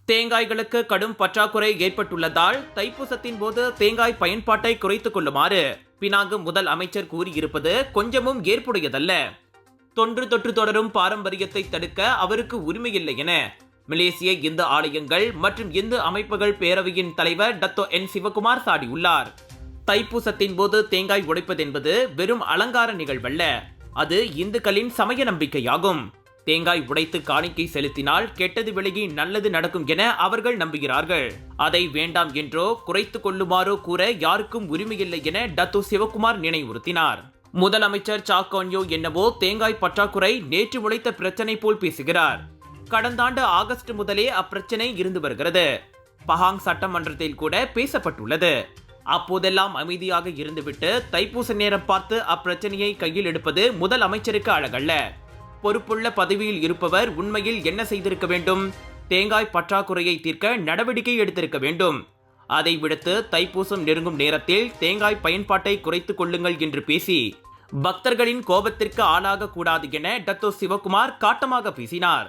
தேங்காய்களுக்கு கடும் பற்றாக்குறை ஏற்பட்டுள்ளதால் தைப்பூசத்தின் போது தேங்காய் பயன்பாட்டை குறைத்துக் கொள்ளுமாறு பினாங்கு முதல் அமைச்சர் கூறியிருப்பது கொஞ்சமும் ஏற்புடையதல்ல. தொன்று தொற்று தொடரும் பாரம்பரியத்தை தடுக்க அவருக்கு உரிமையில்லை என மலேசிய இந்து ஆலயங்கள் மற்றும் இந்து அமைப்புகள் பேரவையின் தலைவர் டத்தோ என் சிவகுமார் சாடியுள்ளார். தைப்பூசத்தின் போது தேங்காய் உடைப்பது என்பது வெறும் அலங்கார நிகழ்வல்ல, அது இந்துக்களின் சமய நம்பிக்கையாகும். தேங்காய் உடைத்து காணிக்கை செலுத்தினால் கெட்டது விலகி நல்லது நடக்கும் என அவர்கள் நம்புகிறார்கள். அதை வேண்டாம் என்றோ குறைத்துக் கொள்ளுமாறோ கூற யாருக்கும் உரிமையில்லை என டத்தோ சிவகுமார் நினைவுறுத்தினார். முதலமைச்சர் சாக்கோன்யோ என்னவோ தேங்காய் பற்றாக்குறை நேற்று உழைத்த பிரச்சனை போல் பேசுகிறார். கடந்த ஆண்டு ஆகஸ்ட் முதலே அப்பிரச்சனை இருந்து வருகிறது. பஹாங் சட்டமன்றத்தில் கூட பேசப்பட்டுள்ளது. அப்போதெல்லாம் அமைதியாக இருந்துவிட்டு தைப்பூச நேரம் பார்த்து அப்பிரச்சனையை கையில் எடுப்பது முதல் அமைச்சருக்கு அழகல்ல. பொறுப்புள்ள பதவியில் இருப்பவர் உண்மையில் என்ன செய்திருக்க வேண்டும்? தேங்காய் பற்றாக்குறையை தீர்க்க நடவடிக்கை எடுத்திருக்க வேண்டும். அதை விடுத்து தைப்பூசம் நெருங்கும் நேரத்தில் தேங்காய் பயன்பாட்டை குறைத்துக் கொள்ளுங்கள் என்று பேசி பக்தர்களின் கோபத்திற்கு ஆளாக கூடாது என டத்தோ சிவகுமார் காட்டமாக பேசினார்.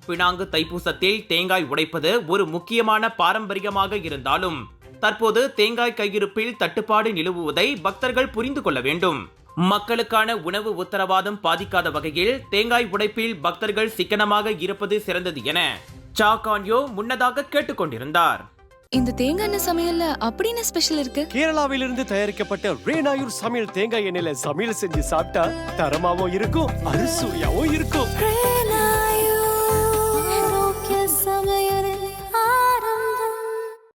பினாங்கு தைப்பூசத்தில் தேங்காய் உடைப்பது ஒரு முக்கியமான பாரம்பரியமாக இருந்தாலும் தற்போது தேங்காய் கையிருப்பில் தட்டுப்பாடு நிலவுவதை பக்தர்கள் புரிந்து கொள்ள வேண்டும். மக்களுக்கான உணவு உத்தரவாதம் பாதிக்காத வகையில் தேங்காய் உடைப்பில் பக்தர்கள் சிக்கனமாக இருப்பது சிறந்தது என சாக்கான்யோ முன்னதாக கேட்டுக்கொண்டிருந்தார். இந்த தேங்காய் எண்ணெய் சமையல்ல அப்படின்னு ஸ்பெஷல் இருக்கு. கேரளாவிலிருந்து தயாரிக்கப்பட்ட ரேனாயூர் சமையல் தேங்காய் எண்ணெயில சமையல் செஞ்சு சாப்பிட்டா தரமாவும் இருக்கும், அறுசுவையாவும் இருக்கும்.